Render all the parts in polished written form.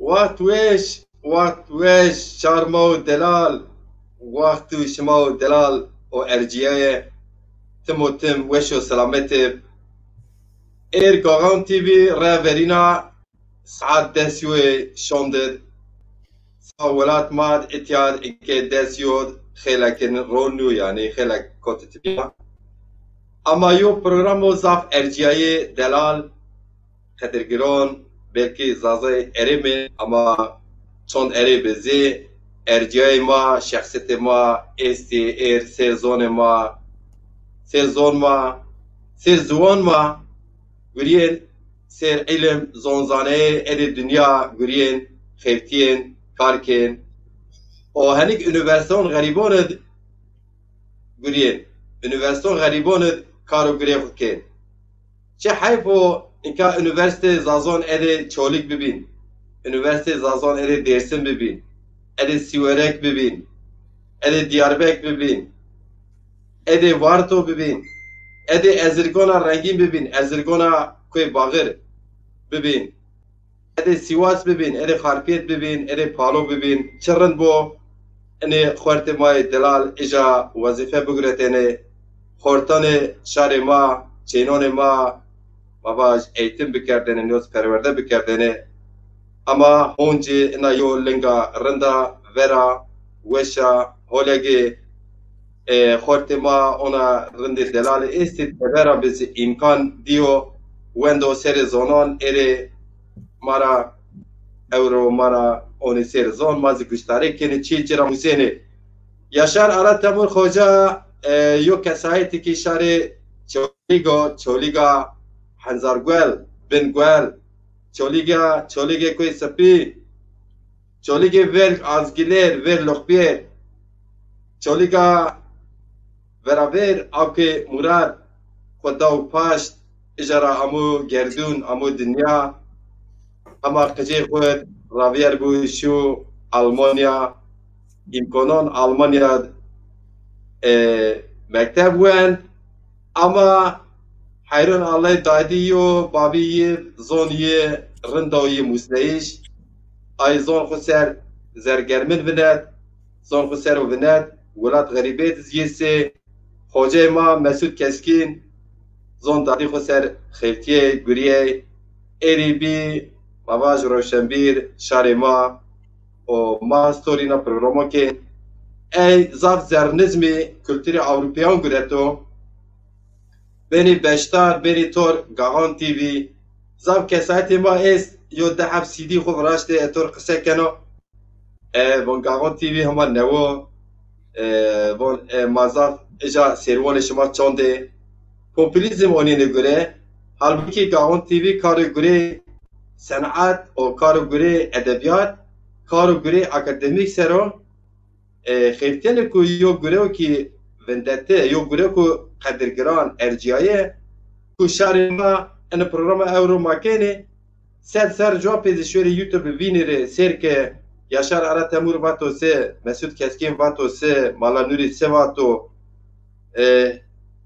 وقت ویش شرما و دلال وقت و شما و دلال و ارجیه تم و تم وش و سلامت ایر گاغان تیوی را ورینا ساعت دستیوی شوندد ساولات ماد اتیاد اکه دستیود خیلکن رونو یعنی خیلک کتتبیا اما یو پروگرام و زاف ارجیه دلال خدرگران belki zazay erimi ama çond eri bizi erciyay ma şahsiyeti ma esti sezon ma sezon ma guriyen ser ilim zonzane eri dünya guriyen xeftiyen karken o hanik üniversiton gariboned guriyen üniversiton gariboned karo gurevken çe hayfo اینکه üniversite zazon ede çolik bibin. Üniversite zazon ede Dersim bibin. Ede Siverek bibin. Ede Diyarbek bibin. Ede Varto bibin. Ede Ezirgona Rengin bibin. Ezirgona Kuy Bağır bibin. Ede Sivas bibin. Ede Harpiyet bibin. Ede Palo bibin. Çırrın bu ene xorte may delal ija vazife bugretene xortane şare ma çenone ma babaş eğitim bikerdene nöz perverde bikerdene ama honci na yo linga rında vera weşa holege xortema ona rinde delal estit vera bizi imkan diyor wendo sere zonan ere mara euro mara oni sere zon mazi güçtare kene çi cira musene yaşar ara temur hoca yo kesayeti ki şare çoliga Hanzargwel, Bengwel, Çoliga koy sapi, Çoliga ver azgiler, ver lokpier, Çoliga veraver avke murad, Khodav paşt, ijara amu gerdun, amu dünya, ama kıcı khod, ravier bu şu Almanya, imkonon Almanya mektep wen, ama حیران الله دادی و بابی زونی رندوی مسلمیش ای زون خسر زرگرمن بند زون خسر و بند ولاد غریبت زیسته خوجه ما مسعود کسکین زون دادی خسر خیلتیه گریه ایری بی باباج روشنبیر شار ما و ما ستورینا پروگرامو که ای زاف زرنزمی کلتوری اوروپیان گرهتو بینی بشتار بینی تور گاهان تیوی زاف کسایتی ما است یو ده حب سیدی خوب راشته اتور قصه کنو بون گاهان تیوی همه نو بون مازاف اجا سیروان شما چونده پوپولیزم اونی نگره halbuki گاهان تیوی کارو گره صنعت و کارو گره ادبیات کارو گره اکادمیک سرو خیلتینه که یو گره که وندته یو گره که قدرگران ارجیایه که شهر ما این پروگرام اورو ماکنه سر جواب پیزشوری یوتیوب بینیره سر که یاشار ارا تمور واتو سه مسعود کسکین واتو سه مالا نوری سه واتو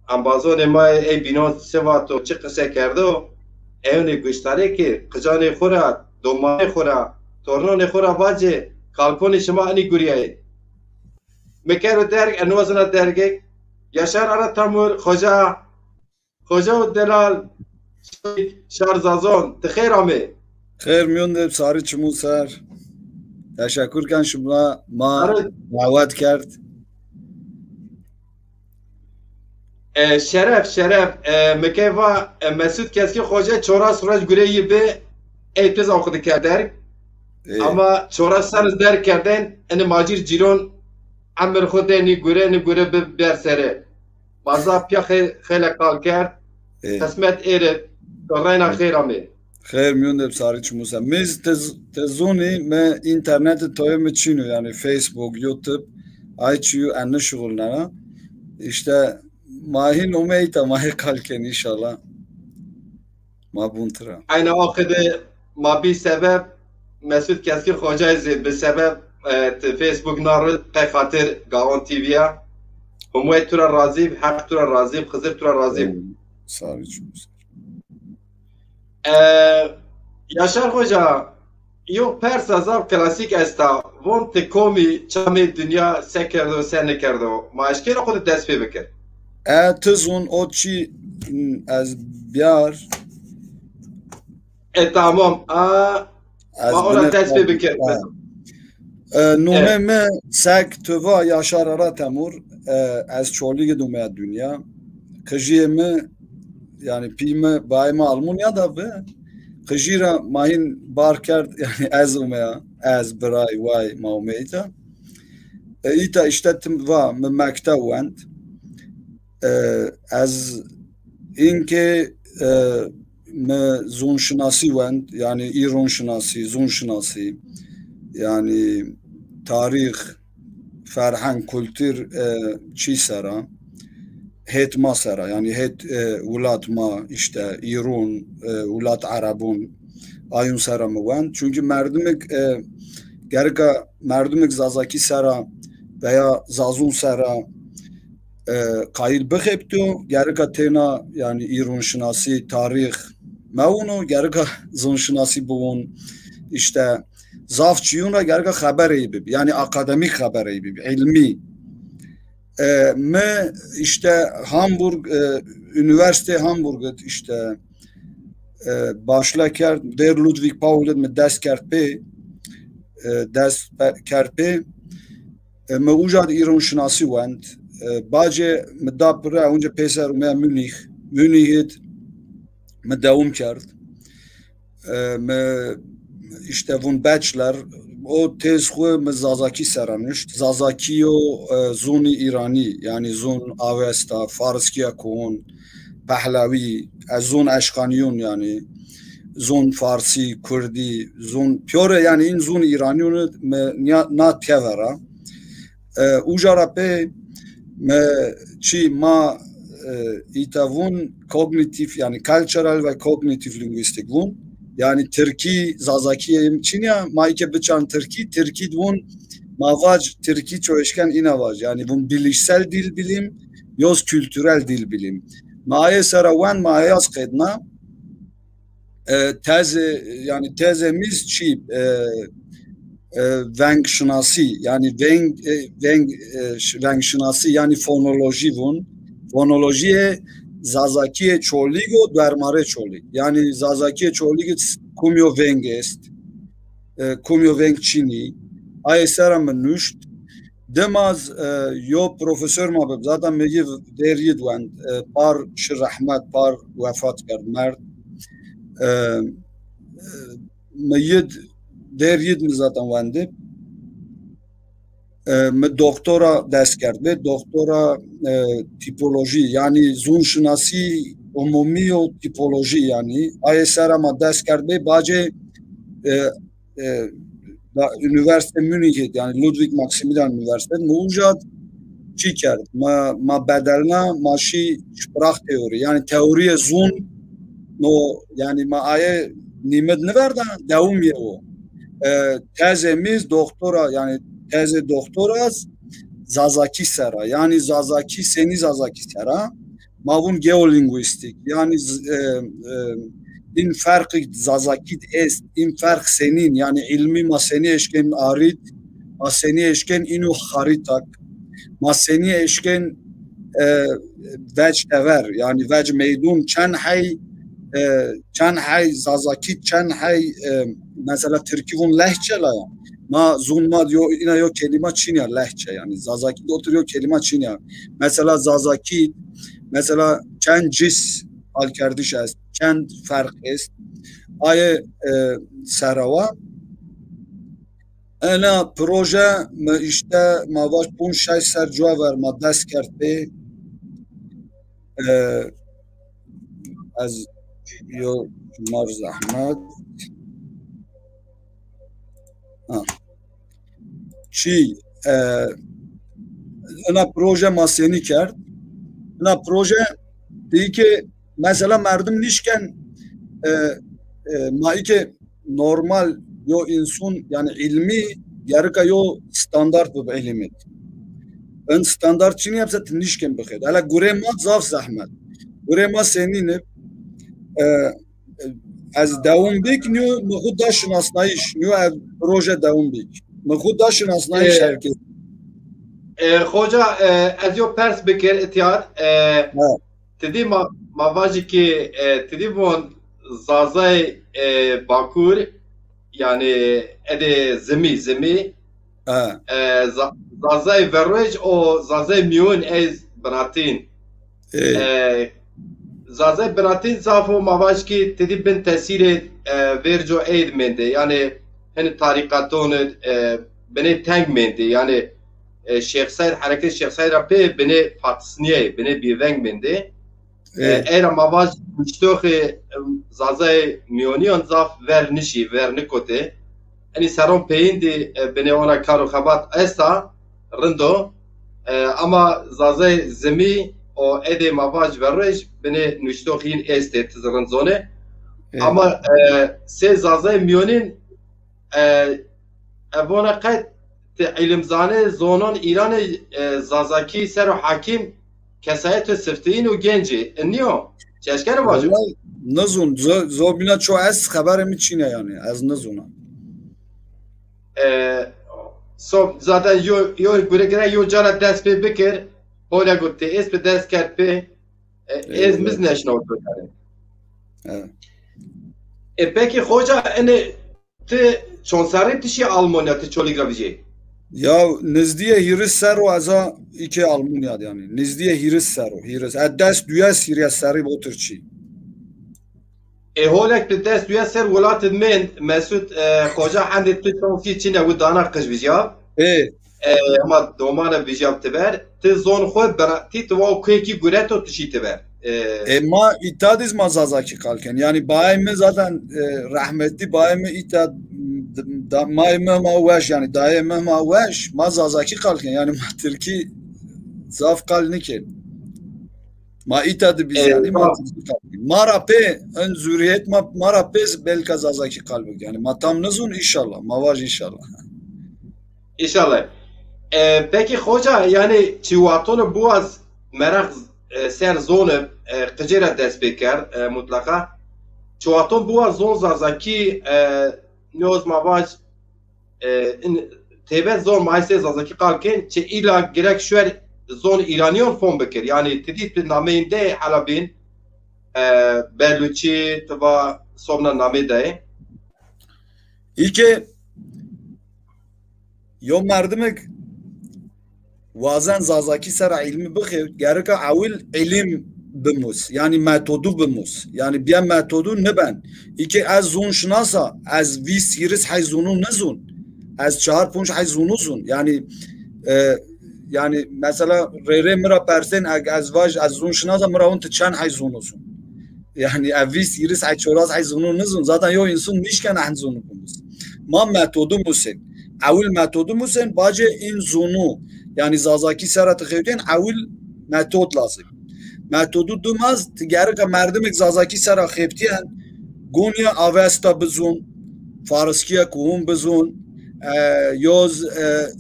امبازون ما ای بینان سه واتو چه قصه کرده اونی گوشتاره که قجان خورا دومان خورا تورنان خورا واجه کالکون شما انی گوریه مکرو درگ انوازنا درگه یاشار ارا تمور خوجا و دلال شارزازون تخیر آمه خیر میوندم ساری چمو سر تشکر کن شما ما دعوت کرد شرف مکیوا مسعود کسی خوجا چوراس خراج گوری به ایتز آخده کردن اما چوراس سرز در کردن ان ماجیر جیرون عمر خود نگوره برسره بازا پیا خیلی کال کرد قسمت ایره راینا خیر آمه خیر میوندم ساری چمو سر میز تزونی من اینترنت تایم چینو yani Facebook, YouTube ayçiyu anne şugullara işte mahin umeyta mahi kalken inşallah ma buntra aynı akıda ma bir sebep Mesut Keskin Hoca'yı bir sebep Facebook narı kayfatır Gavan TV'ye Humay tura razib, hak tura razib, Hızır tura razib Sağ olun. Yaşar Hoca Yo Persa zav klasik esta von te komi çamê dünya se kerdo se nekerdo ma eşkêra xwe dest pê bikir. تزون او چی از بیار Tamam. از Ma ona dest pê bikir. نومه me سگ توا یاشار را تمور از چولیگ دومه دنیا کجیه me yani pime bayma Almanya da be kajira mahin bar kerd yani az umaya az bray vay maumeyta ita iştettim va me mekta went az inke me zon şinasi went yani İran şinasi zon şinasi yani tarih ferhang kültür çi sera هيت مصر يعني هيت ولات ما işte İran ولات Arabun ayun sera mıvan çünkü merdimek gereka merdimek zazaki sera veya zazun sera kayıl bıkheptu gereka tena yani İran şinasi tarih mevunu gereka zon şinasi buvun işte zafçıyuna gereka haberi bib yani akademik haberi bib ilmi me işte Hamburg üniversite Hamburg'da işte başlaker der Ludwig Paul me dest kerpe me ujad İran şinasi went baje me dapre önce peser me Münih'it me devam kerd me işte von bachelor o tez xwe me zazaki seranişt zazaki o zoni İrani yani zon Avesta Farskiya kon Pahlavi zon Eşkaniyun yani zon Farsi Kurdi zon pure yani in zon İraniyun me na tevera ujara pe me çi ma itavun kognitif yani cultural ve kognitif linguistik vun yani Türkiye zazakiye Çin'e maike bıçan Türkiye dun mavac Türkiye çoğuşken inavaj yani bun bilişsel dil bilim yoz kültürel dil bilim maye saravan maye az kedna teze yani tezemiz çi Veng şinasi yani Veng şinasi yani fonoloji vun fonolojiye Zazakiye çoligo dermare çolig. Yani Zazakiye çolig kumyo veng est. Kumyo veng Çini. Ay seram nüşt. Demaz yo profesör mabib zaten megi deriyid wend par şir rahmet par vefat kerd mert. Meyid deriyid mi zaten wendi. Me doktora dest kerd. Doktora tipoloji yani zon şinasi umumi o tipoloji yani ASR ama dest kerd. Baje üniversite Münih'e yani Ludwig Maximilian Üniversitesi mevcut çi kerd. Ma bedelna maşi sprach teori yani teoriye zon no yani ma aye nimet ne verdi devam ye o. Tezemiz doktora yani teze doktoraz Zazaki sera yani Zazaki seni Zazaki sera mavun geolinguistik yani in farkı Zazaki est in fark senin yani ilmi maseni eşken arit maseni eşken inu haritak maseni eşken vec tever yani vec meydun çan hay Zazaki çan hay mesela Türkivun lehçela ma zunma diyor ina yok kelime Çinya lehçe yani Zazaki de oturuyor kelime Çinya mesela Zazaki mesela çen cis al kardeş est çen fark est aye serava ana proje işte ma baş pun şey sercua ver ma dest kerte az yo mar zahmet çi ana proje maseni kerd ana proje değil ki mesela merdim nişken maike normal yo insun yani ilmi yarıka yo standart bu ilmi en standart çini yapsa nişken bakıyor hala gurema zaf zahmet gurema senin از دوام بیک نیو مخود دا شناسنایش نیو پروژه دوام بیک مخود دا شناسنایش هرکس خوجا از یو پرس بکر اتیاد تدی ما واجی که تدی بون زازای باکور یعنی اد زمی زازای وروج او زازای میون از براتین زازای براتین صافو ما واج که تدی بن تاثیر ورجو اید منده یعنی هن طریقاتون بنی تنگ منده یعنی شیخ سید حرکت شیخ سید را پی بنی پاتسنیه بنی بیونگ منده ایرا مواج مشتوخ زازای میونیان زاف ور نشی ور نکوته انی سرون پیین دی بنی اونا کارو خبات ایستا رندو اما زازای زمی او ایده مواج ورش بنی نشتوخین ایسته تزرن زونه اما سه زازای میونین اونا قید علمزانه زونان ایران زازاکی سر و حاکم کسایت سفتین و گنجی نیو چشکر واجب نزون زو بینا چو از خبر میچینه یعنی از نزونم صبح زادن یو گره یو جارا دست پی بکر هولا گفته اس به دست کرد پی از مزنش نو کرد پeki خوجا اینه ته چون سری تشی آلمانیا ته چولی گراویجی یا نزدیه هیرس سر و ازا ایکی آلمانیا یعنی نزدیه هیرس سر و هیرس از دست دویا سیریا سری با ترچی هولک به دست دویا سر ولات من مسعود خوجا هنده تو تونسی چینه و دانا قش بیجاب اما دومانه بیجاب تبر ته زون خود براتی تو و کویکی گره تو تشی تبر ما ایتادیز ما زازاکی kalken yani baime zaten rahmetli baime itad maime ma veş yani daime ma veş ma zazaki kalken yani ma Türkiye zaf kalnike ma itadı biz yani ma marape ön zürriyet marape belki zazaki kalbik yani ma tam nazun inşallah ma var inşallah inşallah peki hoca yani çivatonu boğaz merak سر زون قجرة دست بکر مطلقا چواتون بوا زون زازاکی نیوز مواج تیبت زون مایسه زازاکی قال کن چه ایلا گرک شویر زون ایرانیون فون بکر یعنی تدید به نامه این ده حلبین بلوچی تبا صوبنا نامه ده ای که یو مردمک وازن زازاکی سر علمی بخیر گرکا اول علم بموس yani metodu بموس yani بیا metodu نبن ای که از زون شناسا از 20 سیرس های زونو نزون از 4-5 های زونو زون yani mesela rere mira persen از واج از زون شناسا mira اون چند های زونو زون yani از 20 سیرس های 4 های زونو نزون zaten yo insan nişken های زونو بموس ما metodu موسن اول metodu موسن باجه این زونو yani zazaki serat xewten awil metod lazım. Metodu dumaz tigarı ka merdimek zazaki serat xewtiyan gonya avesta bizun farskiya kuhum bizun yoz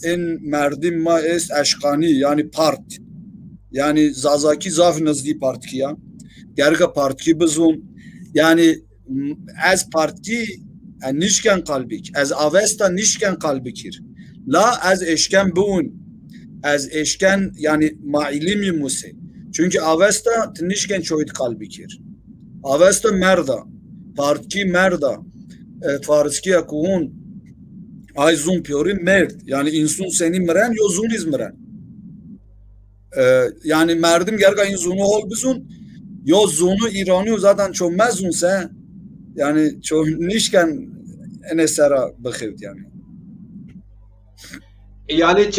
in merdim ma est aşkani yani part yani zazaki zaf nazdi partiya gerga partki bizun yani az parti nişken kalbik az avesta nişken kalbikir la az eşken bun از اشکن یعنی معیلی موسی çünkü avesta tinişken çoğut kalbi kir avesta merda partki merda farski akun ay zun piori mert yani insun seni meren yo zun izmeren yani merdim gerga in zunu hol bizun yo zunu irani zaten çok mezunse yani çok nişken enesera bخوت yani yani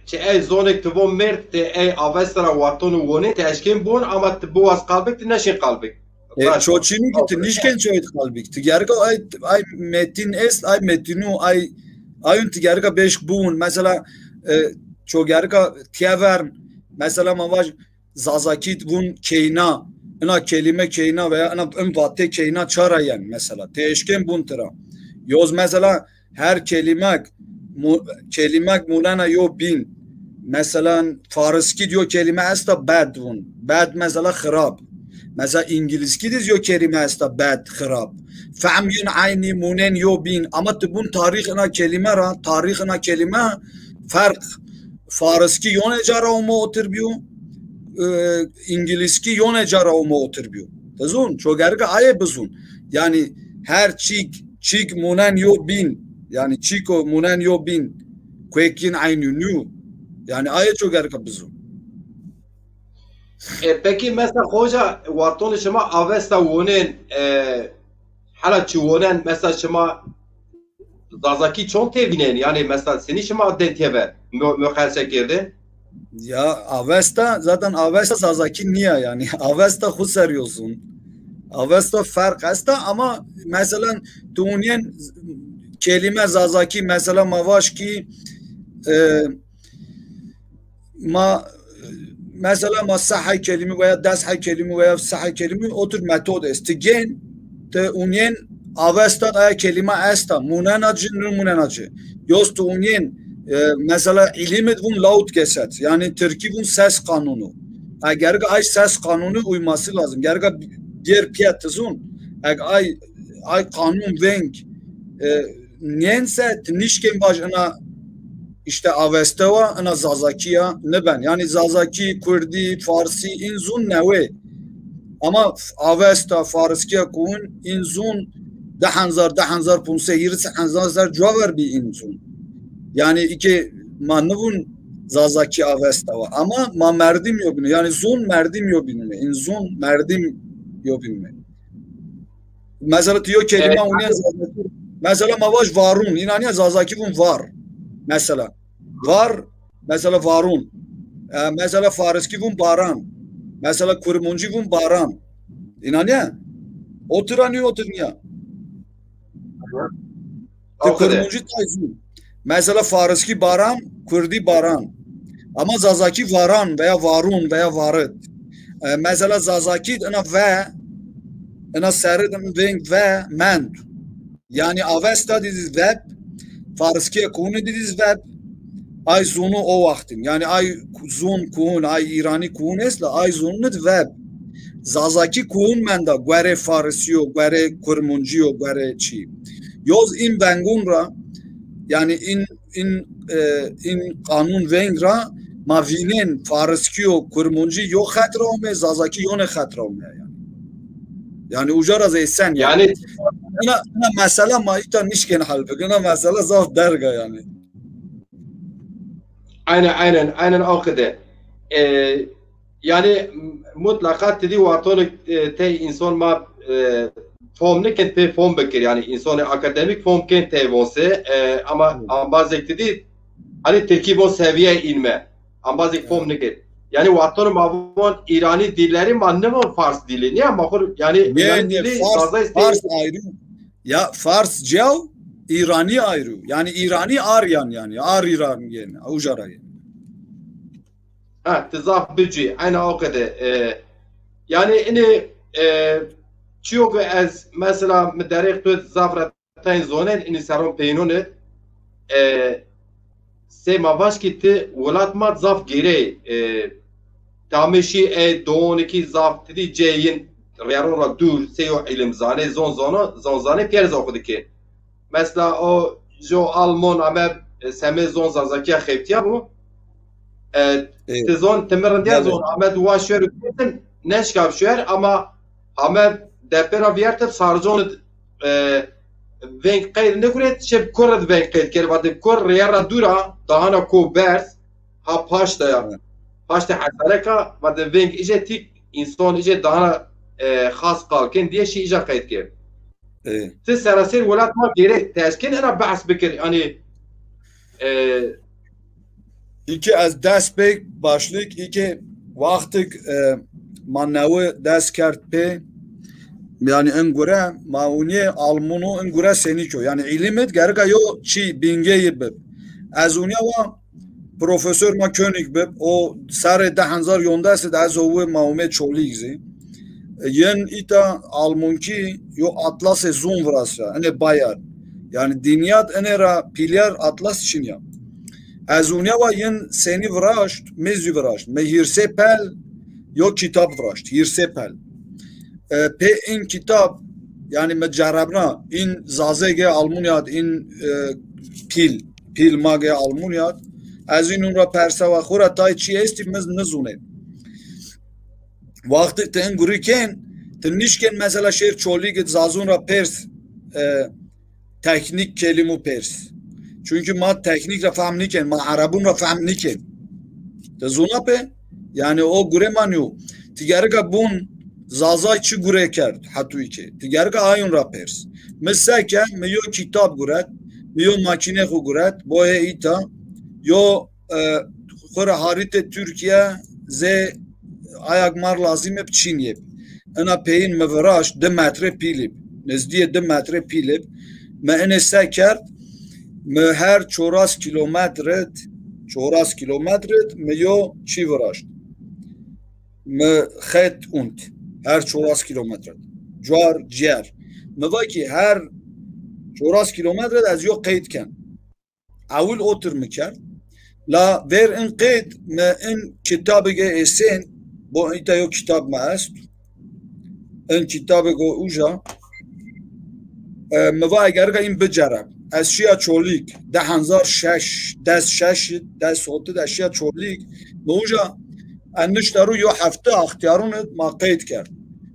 çe ey zonek tu bon mert ey avestra watonu woni teşkin bon ama bu az kalbik neşin kalbik çoçini gitti nişken çoyt kalbik tigerga ay metin est ay metinu ay ayun tigerga 5 bun mesela çogerga tiavern mesela mavaj zazakit bun keyna ana kelime keyna veya ana vatte keyna çarayan mesela teşkin bun tıra yoz mesela her kelimek مولانا یو بین مثلا فارسی دیو کلمه است بد ون بد مثلا خراب مثلا انگلیسی دیز یا کلمه است بد خراب فهم ین عینی مونن یا بین اما تبون تاریخ اینا کلمه را تاریخ اینا کلمه فرق فارسکی یون اجاره و موتر بیو انگلیسی یون اجاره و موتر بیو تزون چوگرگه آیه بزون yani her çik munen yo bin yani çiko munen yo bin kwekin aynı new yani ayet çok erkek bizim. Peki mesela hoca varton şema avesta wonen hala çuwonen mesela şema zazaki çok tevinen yani mesela seni şema denteve mukayese girdi. Ya avesta zaten avesta zazaki niye yani avesta khud seriyorsun. Avesta fark hasta ama mesela tuniyen kelime zazaki mesela mavaş ki ma mesela ma sahay kelime veya dashay kelime veya sahay kelime o tür metod ist. Gen te unyen avesta da kelime asta munenacı munenacı. Yost unyen mesela ilimet bun laut keset. Yani Türkiye bun ses kanunu. Eğer ay ses kanunu uyması lazım. Gerga diğer piyatızun ay kanun venk niyense nişken başına işte avesteva ana zazakiya ne ben yani zazaki kurdi farsi inzun neve ama avesta farskiya kun inzun dahanzar punse yirse hanzar caver bir inzun yani iki manuvun zazaki avesteva ama ma merdim yok yani zun merdim yok inzun merdim yok mesela diyor kelime onu mesela mavaş varun inanıyor zazaki bun var mesela var mesela varun mesela fariski bun baran mesela kurmunci bun baran inanıyor oturanıyor kurmunci tayzun mesela fariski baran kurdi baran ama zazaki varan veya varun veya varıt mesela zazaki ana ve ana seriden ve mend yani avesta dediğiniz web Farskiye konu dediğiniz web ay zonu o vaktin yani ay zon kun ay İrani kun esla ay zonu web zazaki kun menda gwere farsiyo gwere kurmunjiyo gwere çi yoz in bengunra yani in kanun vengra mavinen farskiyo kurmunji yo khatra me zazaki yo ne khatra me yani ucara zeysen yani ana mesela ma ita nişken halbe ana mesela zaf derga yani aynen o kadar yani mutlaka dedi varton te insan ma form ne kente form bekir yani insan akademik form kente vonse ama bazı dedi hani terkibon seviye inme ama bazı form ne ket yani varton mavon İrani dilleri mannem Fars dili niye ama yani İrani dili Fars ayrı ya Fars cev İrani ayrı yani İrani Aryan yani Ar İran yani Ujara yani tezaf bücü aynı o kadar yani ini çok az mesela medarek tu zafratain zonen ini saron peynonet se mavaş gitti volat mat zaf gire tameşi doniki zaf dedi ceyin riyarora dur seyo ilim zane zone pierz okudu ki mesela o jo almon ama seme zon zazakiya xeftiya bu sezon temerandiya zon ama duva şer neşkab şer ama ama depera viertep sarjon venk qeyd nekuret şeb korad venk qeyd ker vadim kor riyara dura dahana ko bers ha paşta ya paşta hasareka vadim venk ije tik insan ije dahana خاص قال diye şey icra kayıt ki. Siz serasir velat ma gerek teşkin ana bahs bikir yani iki az dest bek başlık iki vaktik manavi dest kart pe yani engure mauniye almunu engure seniko yani ilimet gerga yo çi binge yibib az unya wa profesör ma könig bib o sare dahanzar yondası da az o maume çoligzi yen ita almonki yo atlas zon vrasa ene bayar yani dünyat ene ra pilyar atlas için ya azunya va yen seni vrasht mezi vrasht me hirsepel yo kitap vrasht hirsepel pe in kitap yani mecarabna in zazege almunyat in pil mage almunyat az in ra persa ve khura tay çi esti mez nizune vakti ten guriken tenişken mesela şer çoli git zazun ra pers teknik kelimu pers çünkü ma teknik ra fahm niken ma arabun ra fahm niken te zona pe yani o gure manyu tigarga bun zazay çi gure kerd hatuy ki tigarga ayun ra pers mesela me yo kitap guret me yo makine xu guret bo he ita yo khora harite Türkiye ze ayak mar lazım hep Çin yep ana peyin mevraş 2 metre pilip nezdiye 2 metre pilip me ene sekert me her çoras kilometret me yo çi vraşt me xet und her çoras kilometret car ciğer me vaki her çoras kilometret az yo qeydken avul otur mikar la ver in qeyd me in kitabı ge esen bo ita yo kitab ma est in kitabı go uja me va gerga in becerab از شیا چولیک 10,006 10 صوت ده شیا چولیک موجا انش درو یو هفته اختیارون ما قید کرد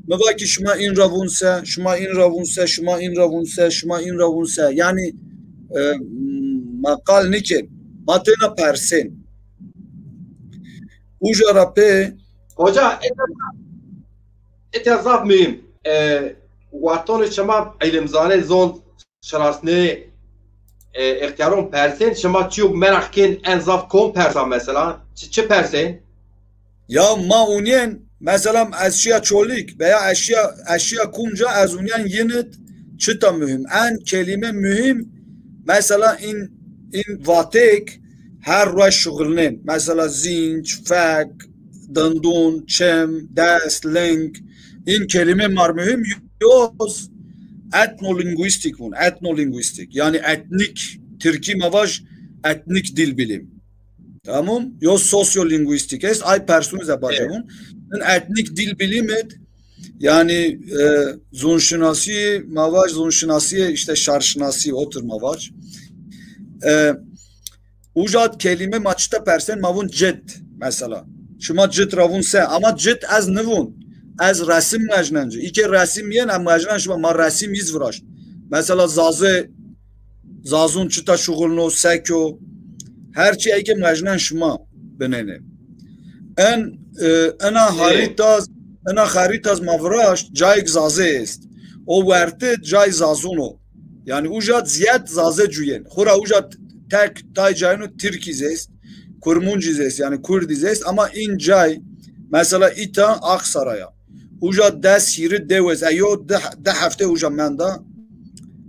مبا که شما این روونسه شما این روونسه شما این روونسه شما این روونسه یعنی مقال نیکن ما تینا پرسین اوجا را پی Hoca اتزاف مهم وقتان شما علمزانه زون شراسنه اختیارون پرسین شما چیو مرخکن انزاف کن پرسان مثلا چه پرسین؟ یا ما اونین مثلا اشیا چولیک veya اشیا کنجا از اونین ینت چه تا مهم ان kelime mühim mesela in vatek her roş şugulnen mesela zinç fak dandun çem dest link in kelime mar mühim yoz etnolinguistik yani etnik Türki mavaj etnik dil bilim tamam yo sosyolinguistik est ay personize bacamın etnik dil bilim et yani zonşinasi mavaj zonşinasi işte şarşinasi otur mavaj ujad kelime maçta persen mavun cet mesela şuma cet ravun se ama cet az nevun از رسم مجننجه ای که رسم یه هم مجنن شما ما رسم یز وراشت مثلا زازون چتا شغلنو سکو هرچی ای که مجنن شما بننه انا خریتاز موراشت جای زازه است او ورته جای زازونو yani ujad ziyad zaze juyen khura ujad tek tay jayno Türkiz est Kurmunjiz est yani Kurdiz est ama in jay mesela ita Aksaray'a uja dest hiri devez ayo 10 hafte uja menda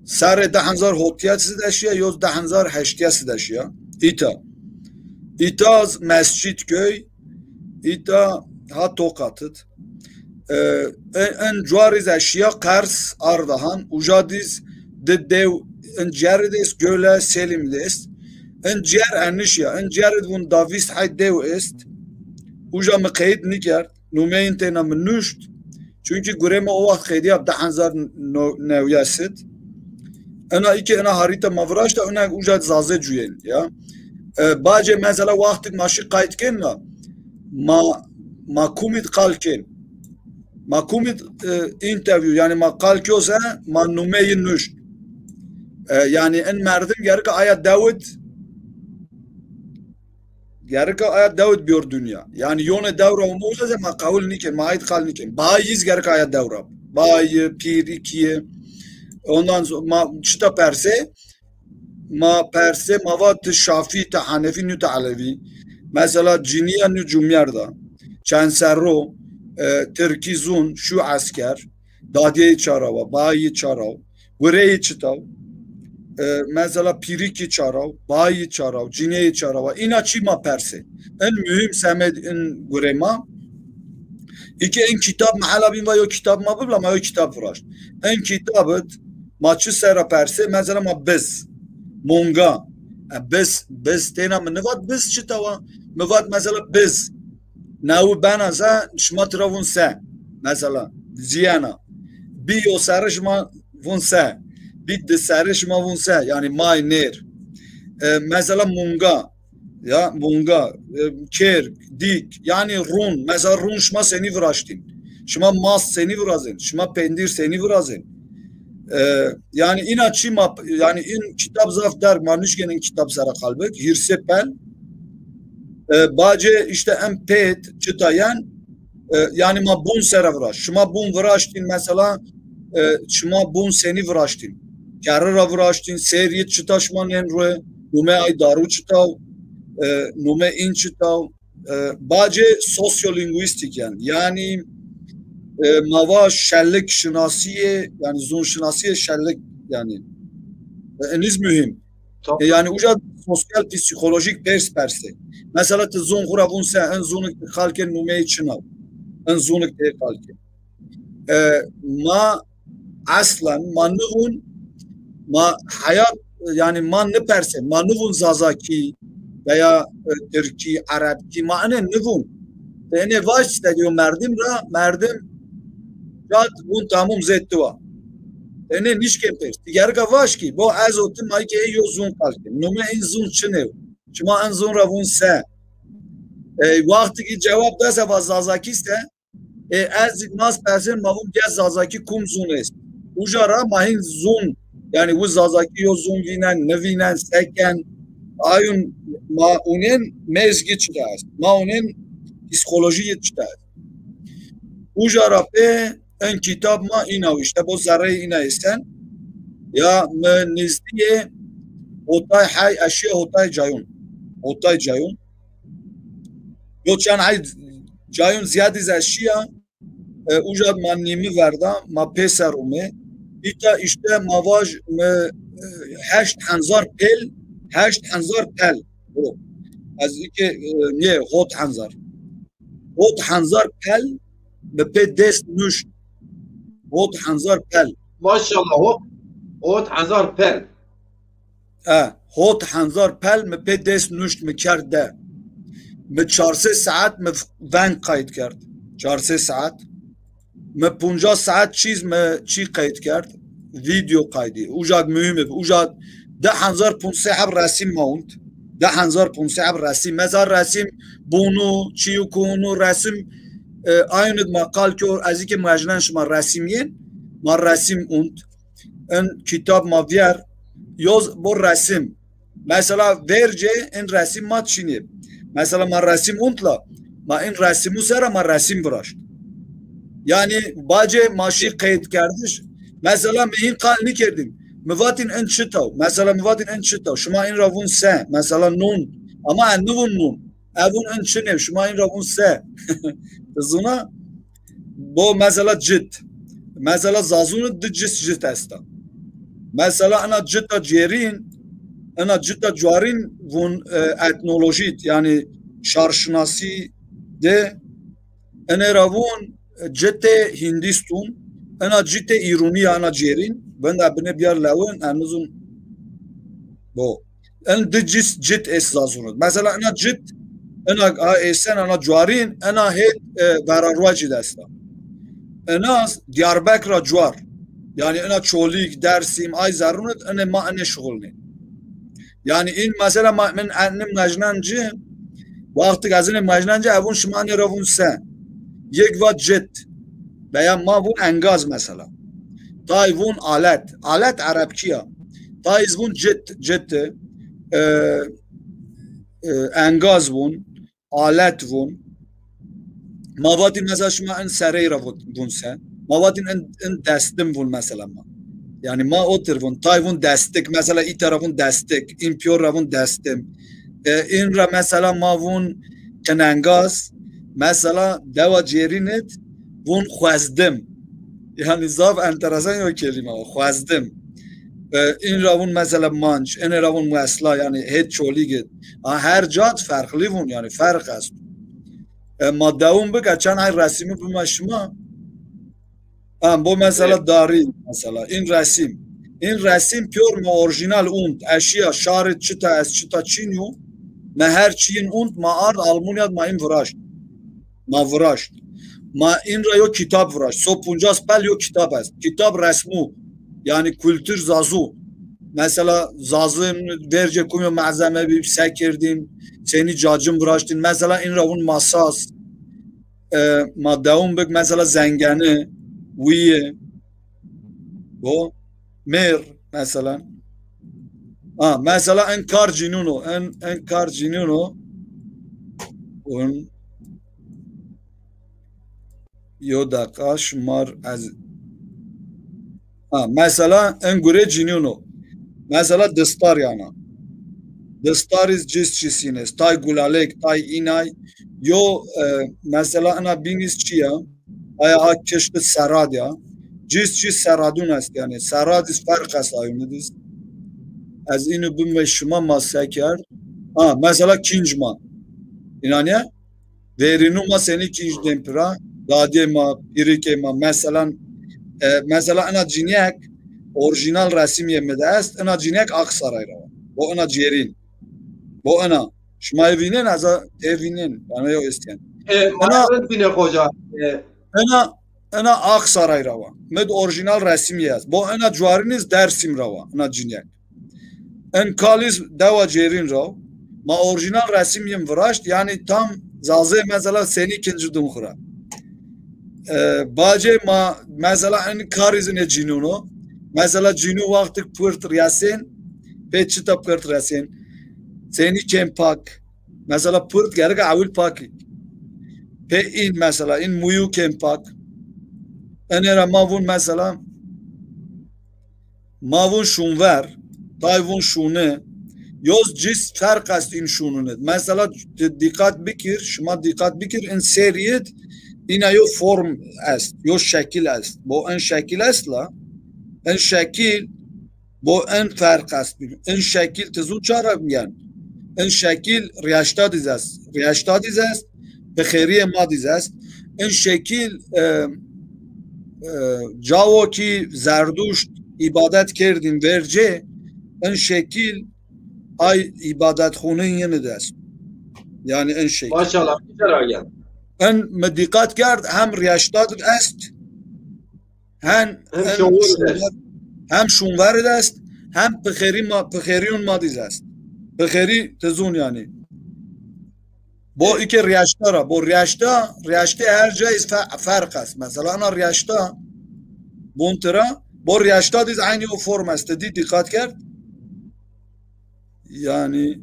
sar 10,000 hotiyat sidaşya yoz 10,000 heştiyat sidaşya itaz mescid köy ita ha tokatıt en juariz eşya Kars Ardahan ujadiz de dev en jarides göle selimles en jar anışya en jarid bun davist hay dev est uja mqeyd nikar numeyin tena minuşt çünkü gureme o vakit qeydi yap 10,000 nevyasit ana iki ana harita mavraş da ona uca zaze cuyen ya baje mesela vakti maşı qaytken ma kumit qalken ma kumit interview yani ma qalkyosa ma numeyin nuşt yani en merdim gerek aya Davud gerek ayet Davud biyor dünya. Yani yone davra olmazsa ma kavul niken, ma ait kal niken. Bayiz gerek ayet davra. Bayi, pir, ikiye. Ondan sonra ma çıta perse, ma perse mavat Şafi, ta Hanefi, nü ta Alevi. Mesela ciniye nü cumyarda. Çenserro, Türkizun, şu asker, dadiye çarava, bayi çarav, gureyi çıtav. Mesela piriki çarav, bayi çarav, cineyi çarav, inaçi ma perse. En mühim semed in gurema. İki en kitap mahala bin vayo kitap ma bibla ma yo kitap vraş. En kitabet maçı sera perse mesela ma bez, monga. Bez tena min nevat bez çıtava. Mevat mesela bez. Navu banaza şmatravun se. Mesela زیانا بیو سرش ما ونسه بید سرش ما ونسه یعنی مای نیر مثلا مونگا ya munga ker dik yani run mesela run şma seni vuraştin şma mas seni vurazın şma pendir seni vurazın yani inaçi map yani in kitap zafter manuşgenin kitap sara kalbek hirsepel bace işte empet çıtayan yani ma bun sera vuraş şma bun vuraştin mesela şma bun seni vuraştin karara vuraştin seriye çıtaşman en ruhe nume ay daru çıtav nume in çıtav bace sosyolinguistik yani mava şellik şinasiye yani zun şinasiye şellik yani eniz mühim yani uca sosyal psikolojik pers perse mesela te zun khura bun se en zunuk halken nume çınav en zunuk te halken ma aslan manuvun ma hayat yani man ne perse manuvun zazaki veya Türkiye, Arap ki mane nivun. Yani vaş diyor merdim ra merdim jat bun tamam zettua. Yani nişken pers. Diğer ka vaş ki bu az otum ay ki yozun kalken. Nume en zun çnev. Çma en zun ra bun se. Vakti ki cevap dese zazaki ise az nas persen mavun gez zazaki kum zun est. Ujara mahin zun yani bu zazaki yozun vinen nevinen seken ayun maunen mezgi çıkar. Maunen psikoloji çıkar. Ujara pe en kitap ma ina işte bu zarre ina isen ya nizdiye otay hay aşya otay cayun. Otay cayun. Yoçan hay cayun ziyade z aşya ujad manimi verda ma pesarume ita işte mavaj heşt hanzar pel هشت هزار پل از اینکه نه هوت هزار پل به پی دست نوشت هوت هزار پل ماشاءالله هوت هزار پل هوت هزار پل به پی دست نوشت میکرده به 4 ساعت ون قید کرد 4 ساعت به 50 ساعت چی قید کرد ویدیو قیدی اوجاد مهمه اوجاد 10,500 رسم ماوند 10,500 رسم مزار رسم بونو چیو کونو رسم aynı makal ki az ki majnan şma resimiyen ma resim und en kitap ma ver yoz bu resim mesela verce en resim ma çini mesela ma resim undla ma en resimu sera ma resim vraş yani bace maşi kayıt kardeş mesela mehin kalni kerdim Mıvatin en çıtav. Mesela mıvatin en çıtav. Şuma in ravun se. Mesela nun. Ama en nuvun nun. Evun en çınev. Şuma in ravun se. Zuna bu mesela cid. Mesela zazunu de cid esta. Mesela ana cidda cerin ana cidda cuarin vun etnolojit yani şarşınasi de ene ravun cidde Hindistun ana cidde İruni ana cerin ben de abine biyar lavun anuzun bu en de cid es zazunu mesela ana cid ana esen ana cuarin ana het verarvaci desta ana Diyarbakır cuar yani ana çolik dersim ay zarunet ana ma ana şugulni yani in mesela men annem majnancı vakti gazine majnancı avun şmani ravun se yek va cid veya ma vun engaz mesela Tayvun alet Arapçıya. Tayvun jet engaz vun, alet vun. Mavatin mesela şuma en sereyra vun se. Mavatin en destim vun mesela ma. Yani ma otur vun. Tayvun destek mesela i tarafın destek, impiyora vun destim. İnra mesela ma vun kenengaz. Mesela deva cerinet vun khwazdim. Yani zaf enteresan yok kelime o. Khwazdim. این روون مثلا مانچ این روون مثلا یعنی هیچ چولی گید هر جات فرقلی وون یعنی فرق است ما دوم بگه چند های رسیمی بمشما بو مثلا داری مثلا این رسیم پیور ما اورجینال اوند اشیا شارت چتا از چتا چینیو ما هر چین اوند ما آرد آلمونیاد ما این وراشت ما این را یو کتاب وراش 150 پل یو کتاب است کتاب رسمو yani kültür zazu mesela zazın derce kumu malzeme bir sekirdim seni cacım vuraştın mesela in ravun masas maddeum bek mesela zengeni wiye bu mer mesela mesela en kar cinuno en kar cinuno un yodaka şmar az mesela en göre cinuno mesela destar yani destar is ciscines tay gulalek tay inay yo mesela ana biniz çiya aya akkeşte sarad ya ciscis saradun است yani sarad is fark asayuniz az inu bu meşma masaker mesela kincma yani verinu seni kinç dempra dadema pirikema mesela ana cinyak orijinal resim yemede است ana cinyak Aksaray ra bu ana ciğerin bu ana şma evinin az evinin bana yok isteyen ana bine hoca ana Aksaray ra med orijinal resim yaz bu ana cuariniz Dersim ra ana cinyak en kalis deva ciğerin ra ma orijinal resim yem vraşt yani tam zazı mesela seni ikinci dumkhura باجه ما مثلا این کاری زنه جنونو مثلا جنو وقتی پرت ریاسین پیچ تا پرت ریاسین سینی کم پاک مثلا پرت گرگ اول پاکی pe این مثلا این مویو کم پاک انرا ماون مثلا ماون شونور تایوون شونه yoz cis fark است این شونونه mesela dikkat bikir şuma dikkat bikir in seriyet اینا یو فرم است یو شکل است با این شکل است لا این شکل با این فرق است این شکل تزو چرا میگن این شکل ریاشتا دیز است ریاشتا دیز است به خیریه ما دیز است این شکل جاو کی زردوشت عبادت کردیم ورجه این شکل ay ibadet خونه یه است yani این شکل ماشاءالله چرا گن ان دقت کرد هم ریاشتاد است هم شونورد است هم پخیریون مادیز است پخیری تزون یعنی با ای که ریاشتا را با ریاشتا هر جای فرق است مثلا انا ریاشتا بونترا با ریاشتا دیز عینی و فرم است دی دقت کرد یعنی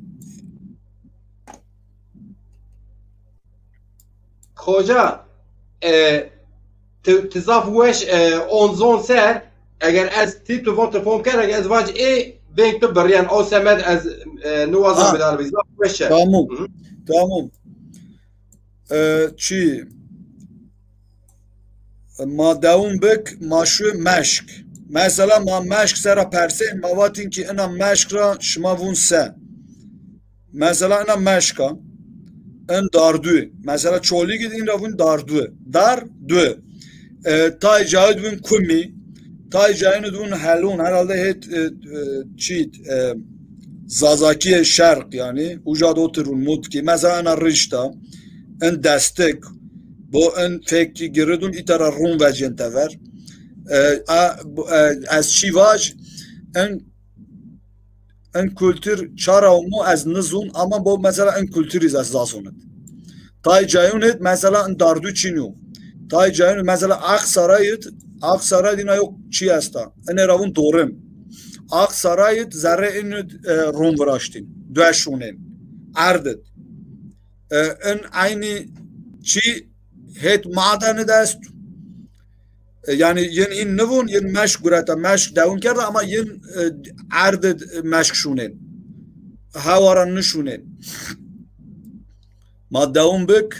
خوجا تزاف وش اونزون سر اگر از تی تو وقت فون کرد اگر از واج ای بینک تو بریان او سمد از نوازم بدار بزاف وش tamam چی ما داون بک ماشو مشک مثلا ما مشک سر پرسه مواتین که انا مشک را شما وون سه مثلا انا مشکا en dardu. Mesela çoğuli gidin ravun dardu. Dardu. Tay cahid bun kumi. Tay cahid bun halun. Herhalde het çit zazaki şark yani. Ujad oturun mutki. Mesela ana rişta. En destek. Bu en fekki giridun itara rum ve centever. Az şivaj en kültür çaravmu az nizun ama bu mesela en kültüriz az zasonet. Tay cayunet mesela en dardu çinu. Tay cayunet mesela Aksaray dina yok çi asta. En ravun doğrum. Aksaray zerre en rum vraştin. Döşunen. Ardet. En aynı çi het madeni dest. Yani yen in nevun yen meşk gurata meşk davun kerdi ama yen ardet meşk şunen havaran nişunen ma davun bek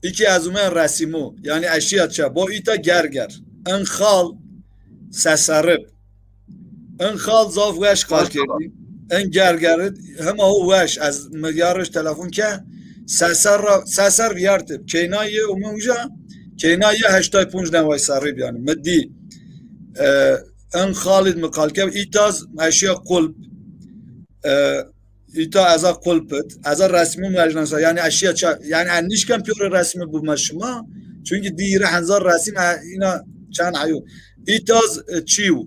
iki azumen rasimu yani eşiyatça bo ita gerger en khal sesarib en khal zaf veş kalkerdi en gerger hem o veş az milyarış telefon ke sesar yartib kenayı umuja Kenaya hashtag punj nevay sarib yani meddi en Khalid mkalkev itaz eşya kulp ایتا از قلپت از رسمی مجلس یعنی اشیا یعنی انیش کم پیور رسمی بمشما چون دیره هزار رسم اینا چند عیو ایتاز چیو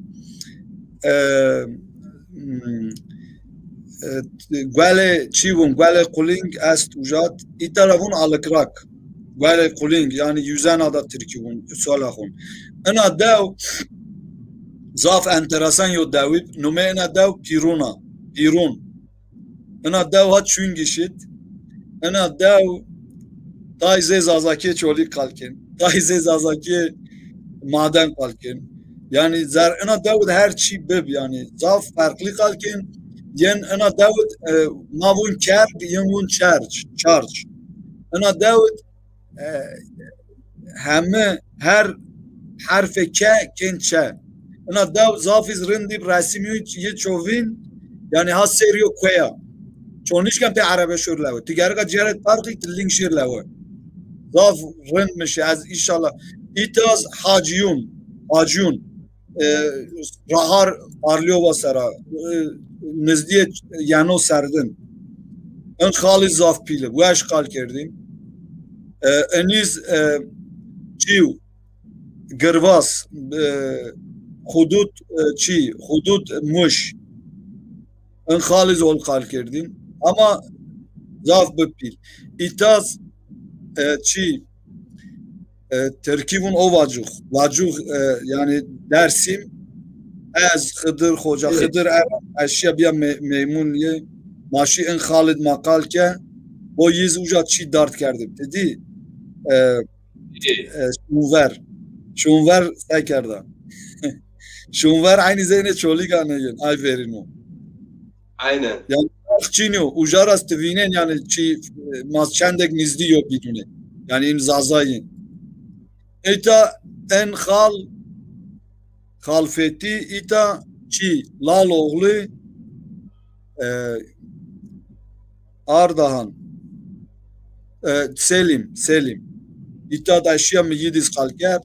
گوله چیون گوله قولینگ است وجات ایتا روون آلکراک گوله قولینگ یعنی یوزن آده ترکیون سوال خون انا داو زاف انترسان یو داویب نومه انا داو پیرون انا داو هات چون گشید انا داو تایزه زازاکی چولی قلکن تایزه زازاکی maden kalkin. Yani zer ena Davud her çi bib yani zaf farklı kalkin. Yen ena Davud mavun ker yen vun charge. Ena Davud heme her harfe ke ken çe. Ena Davud zafiz rindi rasimi ye çovin yani has seriyo koya. Çonişken pe arabe şurlavu. Tigarga ciharet farklı link şurlavu. Zaf rindmiş az inşallah. İtaz haciyun rahar Arlyova sara nizdiye yano serdin en khali zaf pile bu eş kal kerdim eniz çiv gervas hudut çi hudut muş en khali zol kal kerdim ama zaf bepil İtaz çi terkibun o vacuk yani Dersim az Hıdır Hoca Hıdır eşya bir memnuniye maşi en Halid makal ke o yüz uca çi dart kerdim dedi şunver sekerda şunver aynı zeyne çoli ganeyin ay verino aynen yani çino ujaras tvinen yani çi masçendek nizdi yok bidune yani imzazayın İta en halfeti ita çi Laloğlu Ardahan Selim ita da eşya mı yediz kalker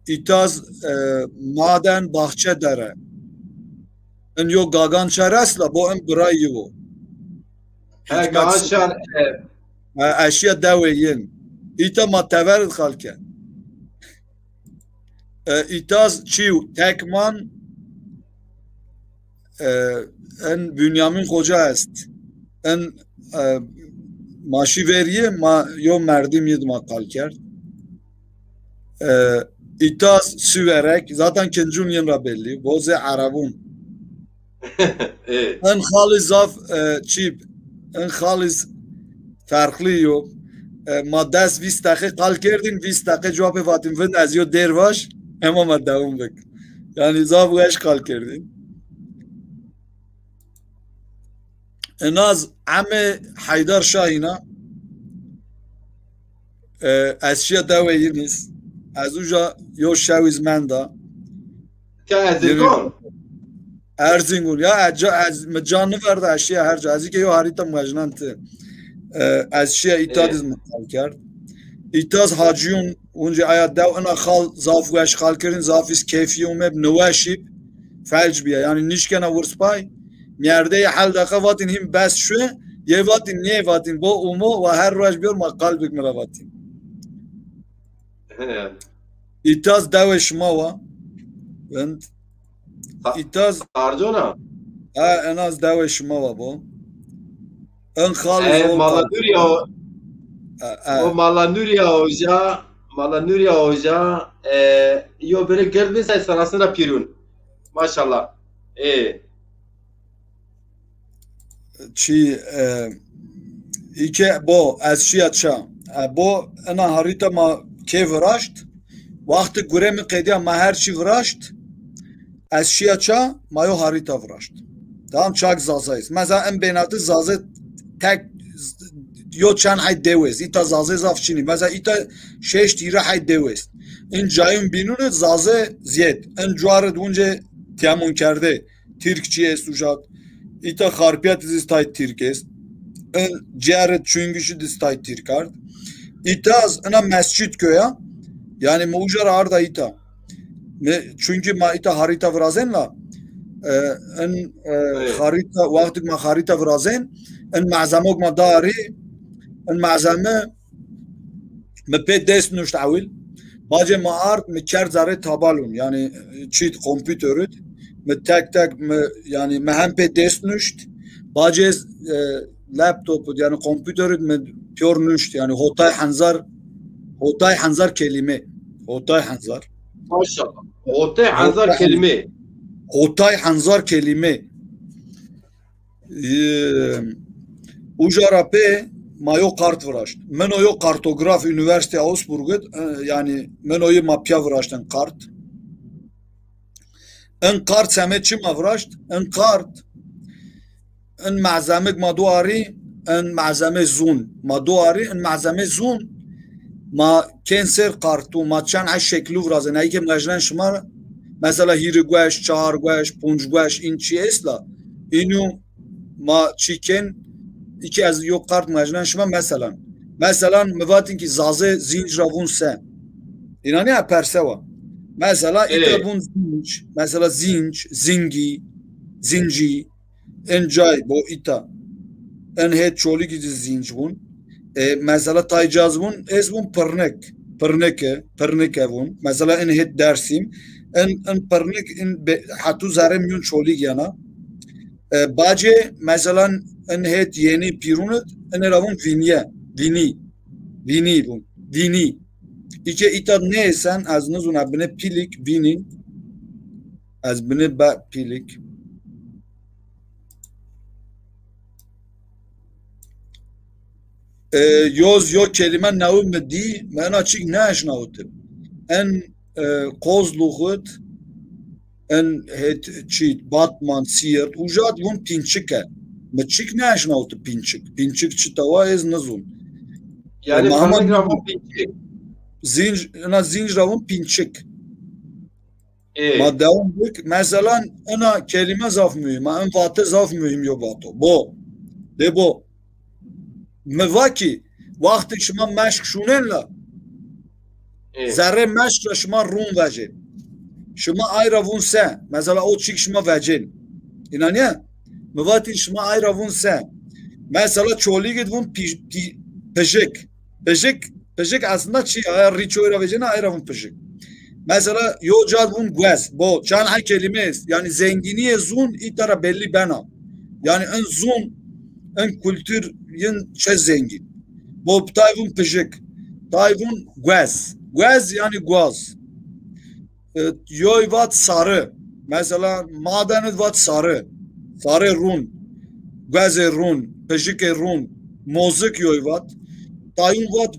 itaz maden Bahçedere en yok gagan çaresla bu en burayı bu gagan eşya deveyin İta mateverit halke. İtaz çiv tekman en Bünyamin Hoca est. En maşi veriye ma yo merdim yed makal kerd. İtaz süverek zaten kencun yenra belli. Boze Arabun. En khaliz zaf çiv en khaliz farklı yok. ما دست 20 دقیقه قال کردیم 20 دقیقه جواب فاطمه فند از یو دیر باش اما ما دوام بک یعنی زابگاش قال کردیم ناز عمه حیدر شاهینا از شیا دوایی نیست از اوجا یو شاویز مندا که ارزینگون یا از مجانه ورده اشیا هر جا ازی که یو هریتا مجنانته از شیا ایتادیز مقال کرد ایتاز حاجیون اونجا آیا دو انا خال زافوش خال کردن زافیز کیفیوم اب نواشیب فلج بیا یعنی نیشکنه ورس پای میارده حل دقیقه واتین هم بس شوه یه واتین نیه واتین با اومو و هر روش بیار مقال بک مرا واتین ایتاز دوش ما و ایتاز ارجونا اناز دوش ما و با en khaliz Malanuriya Hoca yo böyle geldi say sanasına pirun maşallah çi İke bo az şiyaça bo ana harita ma kevraşt vakti guremi qediya ma her çi vraşt az şiyaça ma yo harita vraşt tamam çak zazayız mesela en benatı zazet tek yo çan hay devez ita zaze zafçini mesela ita şeş tira hay devez in cayın binunu zaze ziyet en cuarı dunce tiamun kerde Türkçe sujat ita harpiyat distay Türkes en ciharet çüngüşü distay Türkard itaz ana mescid köya yani mujar arda ita çünkü ma ita harita vrazenla ان خريطه وقت ما خريطه فرازين ان معزموك ما داري ان معزمه مبي دست نوشت عويل باجي ما ارت متشار زاري تابالون يعني تشيت كمبيوتر متك تك يعني مهم بي دست نوشت باجي لابتوب يعني كمبيوتر بيور نوشت يعني هوتاي حنزر كلمه هوتاي حنزر ما شاء الله هوتاي حنزر كلمه هوتاي حنزر كلمه وجربه ما يو كارت فراشت منو يو كارتوغراف üniversite Augsburg yani منو يو مابيا فراشتن كارت ان كارت سمت ما فراشت ان كارت ان معزمك ما دواري ان معزمه زون ما دواري ان معزمه زون ما كنسر كارتو ما چن اش شکلو فرازن اگه مجنن شما مثلا هیرگوش چهارگوش پونجگوش این چی اصلا اینو ما چیکن iki az yok kart mecnan şuma mesela mevatin ki zaze zinc ravun se inani ya perseva mesela itabun zinc mesela zingi zinci encay bo ita en het çoli ki zinc bun mesela taycaz bun ez bun pırneke bun mesela en het dersim en pırnek en hatu zare milyon çoli yana باجه مثلا ان هت یعنی پیرونت ان روون وینی بون وینی ایکه ایتا نیسن از نزون ابنه پیلیک وینی از بنه با پیلیک yoz yo kelime navim di men açık ne aşnavutım en kozluğut en het çit Batman siert ujat vun pinçike meçik ne aşnavut pinçik çitava ez nazun yani parmak ravun pinçik zinc ravun pinçik ma devam bik mesela ana kelime zaf mühim en vatı zaf mühim yo bato bo de bo mevaki vakti şuma meşk şunenla zerre meşk şuma rum veje şuma ayra vun se mesela o çik şuma vecin inanıyor mevati şuma ayra vun se mesela çoli git vun pejek aslında çi ayar riçoyra vecine ayra vun pejek mesela yo cad vun gwes bo çan hay kelimes yani zenginiye zun itara belli bana yani en zun en kültür yin çe zengin bo tayvun pejek tayvun gwes yani gwaz yoy vat sarı mesela madenet vat sarı run gaze run pejike run mozik yoy vat tayun vat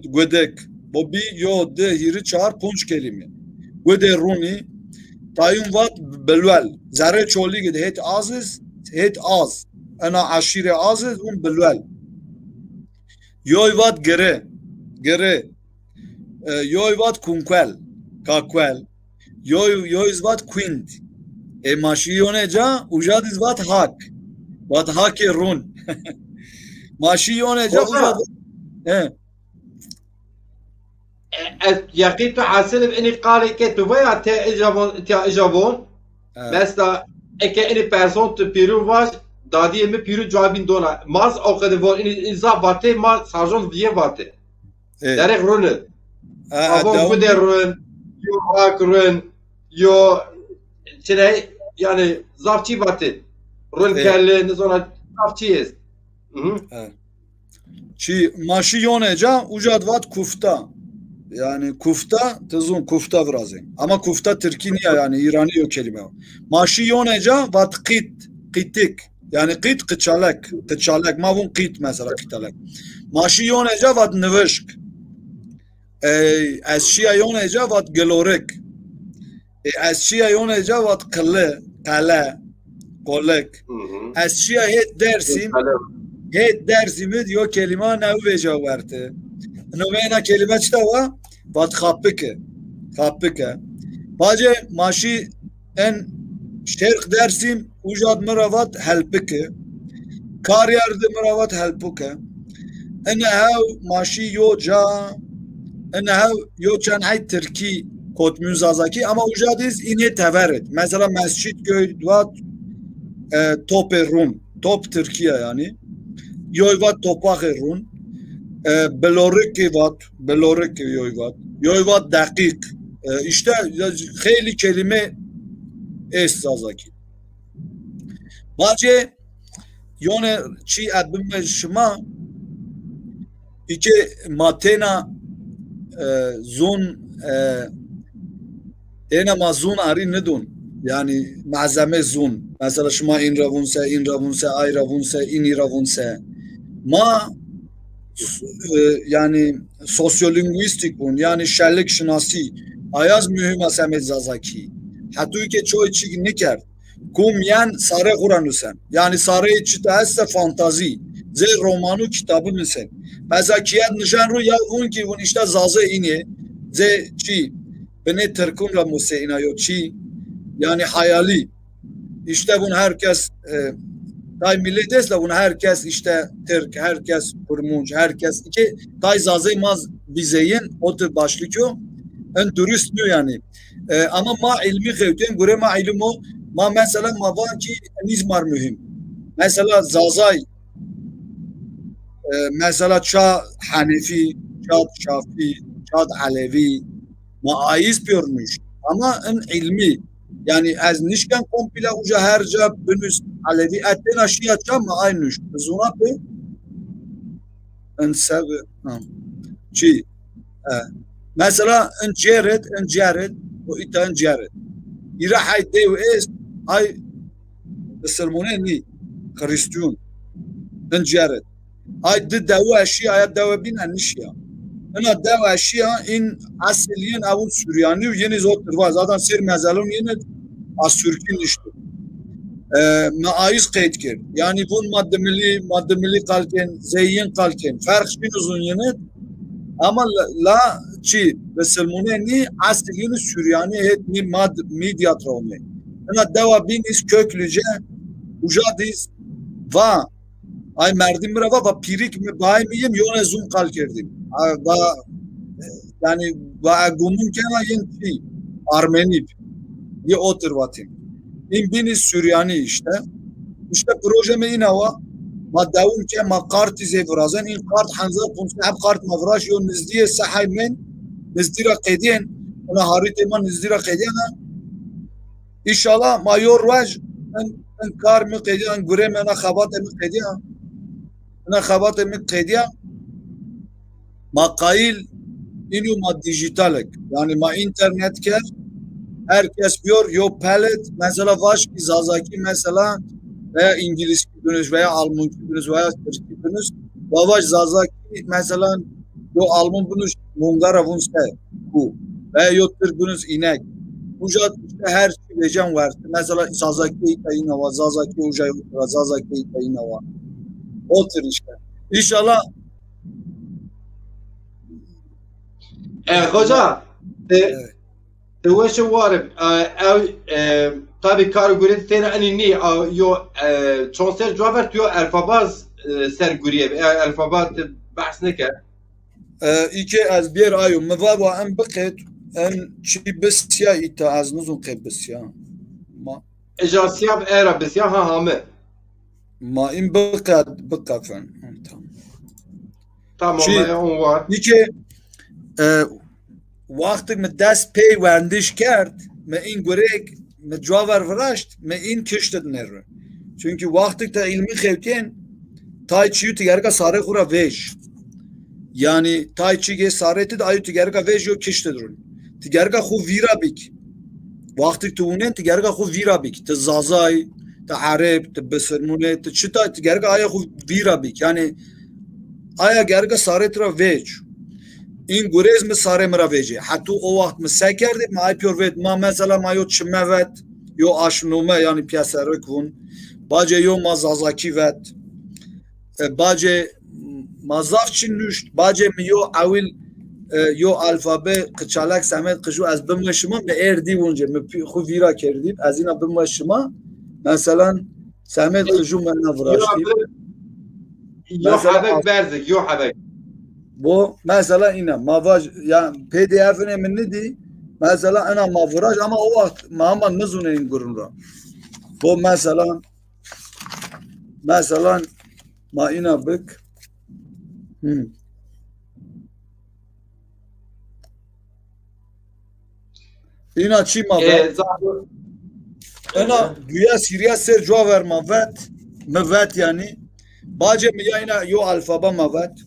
gwedek bobi yo de hiri çar punç kelime gwede runi tayun vat belwel zare çoli gid het az ana aşire aziz un belwel yoy vat gere yoy vat kunkwel kakwel yoy vat quint maşiyoneca ujad vat hak run maşiyoneca ujad يقيت حاسب اني قاري كت ويا تي اجابون مثلا اكي اني بيرسون تبيرو واش دادي مي بيرو جوابين دونا ماز او قد فور اني انزا باتي ما سارجون فيه باتي درك رون ابو بدر رون يو هاك رون يو شنو يعني زافشي باتي رون كال نزونا زافشيز çi maşiyoneca ujad vat kufta yani kufta tezun kufta vrazim ama kufta Türkiye yani İrani yok kelime maşiyoneca vat qitik yani qit qıçalak mavun qit mesela qitalak maşiyoneca vat nıvışk eşiyoneca vat gelorek eşiyoneca vat qale kolek eşiya het dersim diyor kelime ne veja verte novena kelime çtava vat khappike baje maşi en şerq dersim ujad meravat helpike kar yardı meravat helpuke ene hav maşi yoca ene hav yoçan hay Türkiye Kotmün Zazaki ama ujadiz ine teveret. Mesela mescit göy vat top Rum. Top Türkiye yani. Yoy vat topak Rum. Belorik vat. Belorik yoy vat. Yoy vat dakik. İşte hayli kelime es Zazaki. Bence yone çi adbime şıma iki matena zon ena mazun ari nedun yani malzeme zon mesela şıma in ravunse ay ravunse ini ravunse ma yani sosyolinguistik bun yani şerlik şinasi ayaz mühim asemet Zazaki hatta ki çoğu çiğ nikert kum yan sare Kur'an'ı yani sare içi de hesse fantazi ze romanu kitabı mısın mesela kiyad nişan ru ya un ki un işte zaze ini ze çi beni terkum la museina yok çi yani hayali işte bunu herkes tay milletiz la bunu herkes işte Türk herkes kurmunç herkes iki tay zaze maz bizeyin o tür başlıyor en dürüst mü yani ama ma ilmi khevtem göre ma ilmu ma mesela ma var ki nizmar mühim mesela zazay mesela ça Hanefi ça Şafi ça Alevi ma aiz görmüş ama en ilmi yani az nişken komple uca herca bünüz Alevi etten aşıya çama aynı zona pe en sev çi mesela en Jared o itan Jared ira hayde ve es ay Müslümanı Hristiyan en Jared ay de dava aşıya ay dava bin anışya ana dava aşıya in asliyen avul Süryani yeni zottur var zaten sir mezalun yeni Asürkin işte maiz kayıt kir yani bun madde milli kalken zeyyin kalken fark bin uzun yeni ama la çi Müslümanı asliyen Süryani het ni medya travme ana dava bin is köklüce ujadiz va ay merdim brava va pirik mi bay miyim yone zoom kalkerdim va yani va gumun kena yenti Armeni ye oturvatim in bini Süryani işte projeme inava ma davum ke ma karti zevrazan in kart hanza kunsab kart mavraş yo nizdiye sahaymen nizdira qediyen ona harite man nizdira qediyen inşallah mayor vaj en kar mi qediyen gure mena khabat mi qediyen ana khabat mi qediyen ma qail inu ma dijitalek yani ma internet ker herkes diyor yo pelet mesela vaş ki Zazaki mesela veya İngiliz küpünüz veya Alman küpünüz veya Türk küpünüz vaş Zazaki mesela yo Alman bunuz Mungara bunse bu veya yo Türk bunuz inek Ujat işte her şey vecan var mesela Zazaki itayına var Zazaki ujay Zazaki itayına var o tür işte İnşallah hoca وش وارب او طبي كارو غوريت تينا اني ني يو ترانسفير جوافر تو الفاباز سر غوريه الفابات بحث نكه iki az bir ayo mevaba en baqet en çi besya ita az nuzun qebesya ma اجاسياب ايرا بس يا ها هامه ma in baqa fen tamam on var iki وقتی من دست پی ورندش کرد من این گریک من جاور ورشت من این کشتد نره چونکه وقتی تا علمی خیوتین تای چیو تیگرگا ساره خورا ویش yani تای چیگه ساره تید آیو تیگرگا ویش یو کشتد رون تیگرگا خو ویرا بیک وقتی تو اونین تیگرگا خو ویرا بیک تا زازای تا عرب تا بسرمونه تا چتا تیگرگا آیا خو ویرا بیک yani آیا گرگا ساره ترا ویش این گریز می ساره مرا ویجه حتی او وقت می سه کردیم ما ایپیور وید ما مثلا ما یو چمه وید یو آشنومه یعنی پیاسره کن باجه یو ما زازاکی وید باجه ما زاف چی نوشت باجه می یو اول یو الفابه قچالک سمت قشو از بمشما به اردی اونجه می خو ویرا کردیم از اینا بمشما مثلا سمت قشو من نفراشتیم یو حبک برزک یو حبک bu mesela ina mavaj yani PDF'ine min nedi Mesela ana mavraj ama o vakt mama nizune gurunra. Bu mesela ma ina bik. İna çi mavet. Ana güya Siriya ser cevher mavet yani. Bace mi yayna yo alfaba mavet.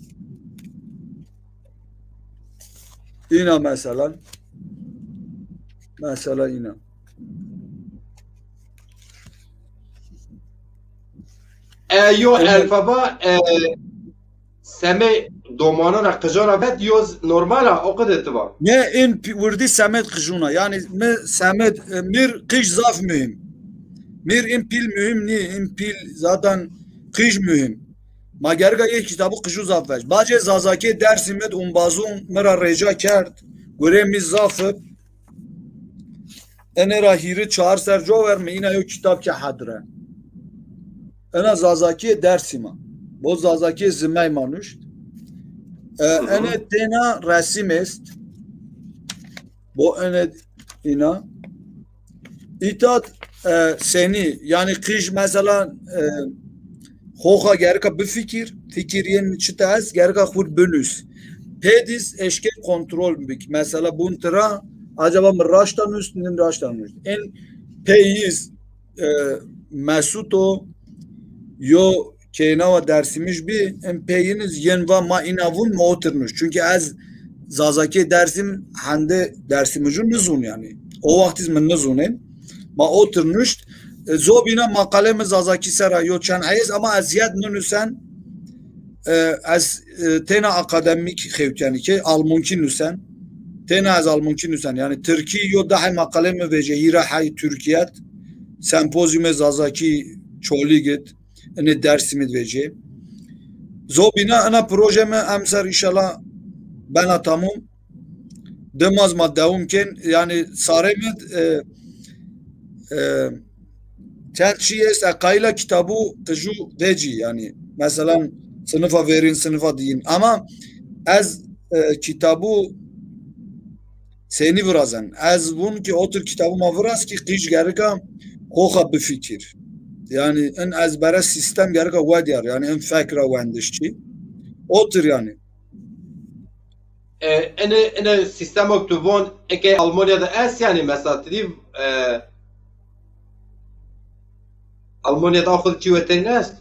İna mesela ina. Yo alfaba seme domana ra kajana vet yoz normala o kadar var. Ne in vurdi Samet kıjuna yani Samet mir kış zaf mühim. Mir in pil mühim ni in pil zaten kış mühim. Ma gerga ye kitabı kıju zaf veş. Bace zazaki dersimet umbazun mera reca kert. Göre mi zafı ene rahiri çağır serco verme yine yok kitap ki hadre. Ena zazaki dersima. Bu zazaki zimay manuş. Ene tena resim est. Bu ene ina. İtat seni yani kış mesela hoca gerka bir fikiriyen çıtaz gerka khud bünüs. Pedis eşke kontrol bik. Mesela buntra acaba mı raştan üstünün raştan üst. En peyiz mesuto yo kena dersimiz bir en peyiniz yenva ma inavun ma oturmuş. Çünkü az zazaki dersim hande dersimizin nizun yani. O vaktiz men nizunen ma oturmuş. Zobina makalemiz zazaki sera yo çan ayız ama aziyat nüsen az tena akademik xevkani ki almunki nüsen tena az almunki nüsen yani Türkiye yo dahi makalemi ve cehira hay Türkiye sempozyume zazaki çoli git ne dersimid vece zobina ana projeme emser inşallah ben atamum demaz maddavumken yani saremed çent şiyes akayla kitabı kıju veci yani mesela sınıfa verin sınıfa deyin ama az kitabı seni vrazan az bun ki otur kitabı ma vraz ki kış gerika hoha bir fikir yani en ezbere sistem gerika vadiyar yani en fikra vendişçi otur yani ene sistem oktubon eke Almanya'da es yani mesela dedi Almanya'da akıl çiveterin est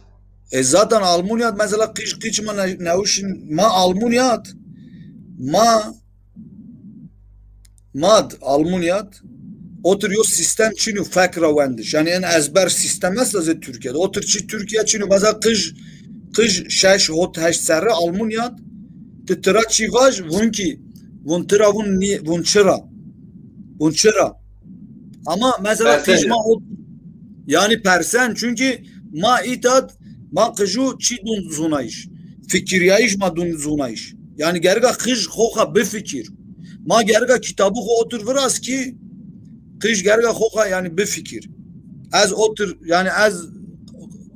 zaten Almanya'da mesela kış ma nevşin ma Almanya'da mad Almanya'da oturuyor sistem çinu fakra vendiş yani en ezber sistem mesela Türkiye'de otur çi Türkiye çinu mesela kış şeş hot heş serre Almanya'da tıra çivaj vun tıra vun çıra ama mesela kış ma yani persen çünkü ma itat ma kıju çi dun zunayış fikiryayiş ma dun zunayış yani gerga kış hoka bir fikir ma gerga kitabı otur biraz ki kış gerga hoka yani bir fikir az otur yani az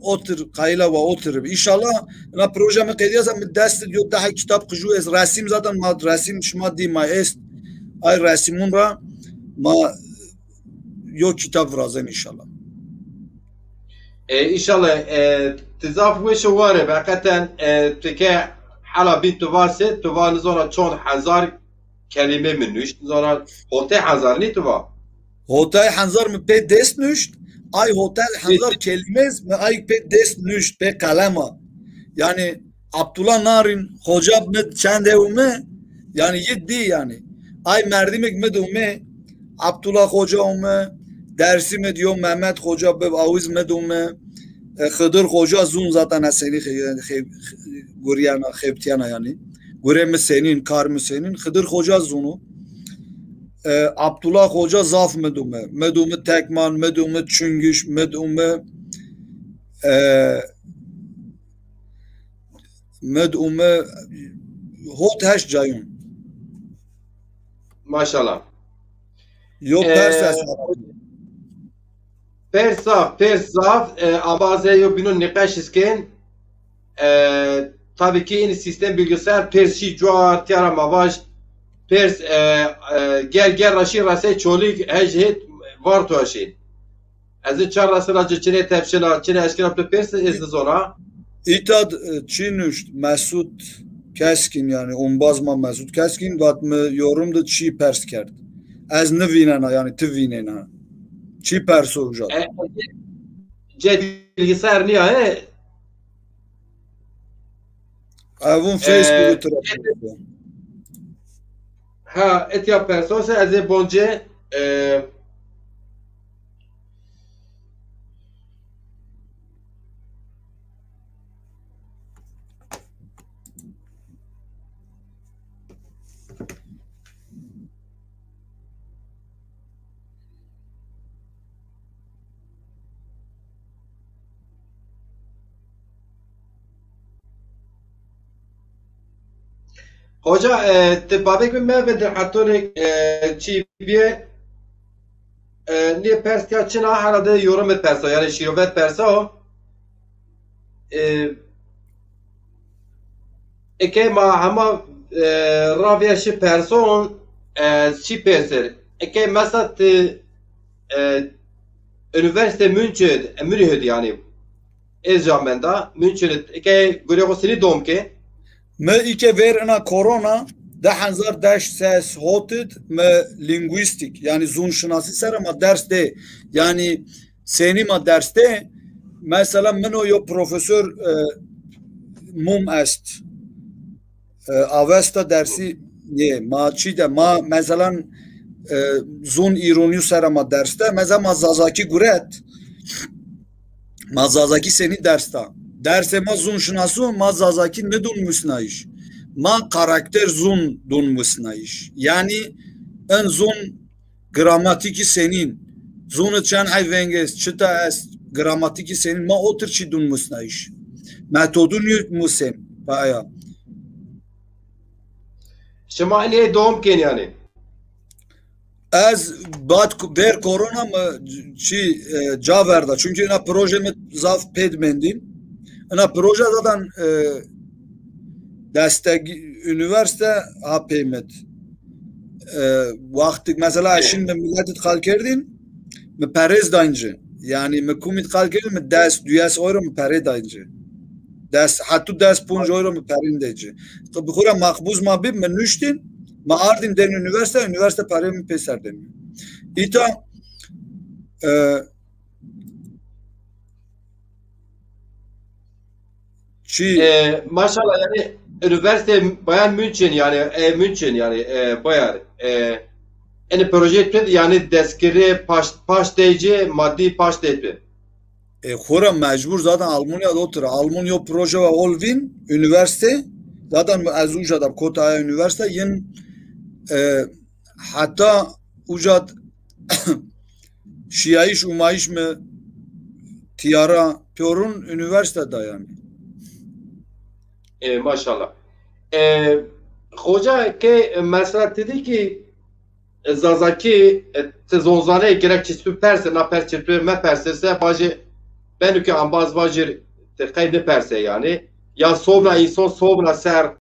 otur kayla ve otur inşallah na projemi qediyasam dest diyor daha kitap kıju es resim zaten ma resim şma di ma est ay resimun ra ma yo kitap razem inşallah inşallah tizaf ve şovare hakikaten teke hala bin tuvase tuvan zona çon hazar kelime minüş zona hote hazar ni tuva hotay hazar mı pe dest nüşt ay hotel hazar kelimez mi ay pe dest nüşt pe kalama yani Abdullah Narin hoca med çandevme yani yedi yani ay merdimek medume Abdullah hoca ume dersi mediyor Mehmet hoca be aviz medume Xıdır hoca zun zaten eseri Guryana Xebtiyana yani Guremi senin kar senin Xıdır hoca zunu Abdullah hoca zaf medume tekman medume çüngüş medume hot haş cayun maşallah yok perses Persaf abaze yo bino nikaş isken tabii ki yeni sistem bilgisayar persi cuar tiyara mavaş pers gel raşi rase çolik hejhet var tu aşin. Ez çar rasına çine tepşina çine eşkina pers ez zona. İtad çinuşt Mesut Keskin yani onbazma Mesut Keskin gat mı yorumda çi pers kerd. Ez ne vinena yani tı vinena. Çi pers olacak. Bilgisayar niye he? Avun Facebook'u tarafı. Ha etya persosa ez bonce Hoca babek mi mevedir hatolik çi biye niye pers ya çina herhalde yorum et persa yani şirovet persa o eke ma hama ravyaşı person çi perser eke mesat üniversite München Münih'di yani ezamenda München eke göre seni domke Me ike verena korona da hanzar daş ses hotit me linguistik yani zun şinasi ser ama ders de yani senima derste mesela meno yo profesör mum est avesta dersi ye ma çi de ma mesela zun ironiyu ser ama derste mesela mazazaki guret mazazaki seni derste derse ma zun şinasu ma zazaki ne dun musnaiş ma karakter zun dun musnaiş yani en zun gramatiki senin zun çan hayvenges çıta est gramatiki senin ma otur çi dun musnaiş metodun yurt musem baya şema niye domken yani az bat der korona mı çi caverda çünkü na projemi zaf pedmendim ana proje zaten destek üniversite ha peymet vakti mesela şimdi millet kal kerdin mi perez dancı yani mi kumit kal kerdin mi ders düyas euro mi pere dancı ders hatta ders punj euro mi perin dancı tabi kura makbuz ma bib mi nüştin ma ardin den üniversite pere mi peser den ita maşallah yani üniversite bayan München yani München yani bayağı en proje yani deskeri paştayıcı maddi paştayıcı. Xora mecbur zaten Almanya'da otur. Almanya proje ve Olvin üniversite zaten az ucada Kotaya üniversite yin hatta ucad şiaiş umayış mı tiyara piorun üniversitede yani. Maşallah. Hoca ki mesela dedi ki zazaki zonzane gerek çiftü perse na per çiftü me perse bacı ben ki ambaz bacı te kaydı perse yani ya sobra insan sobra ser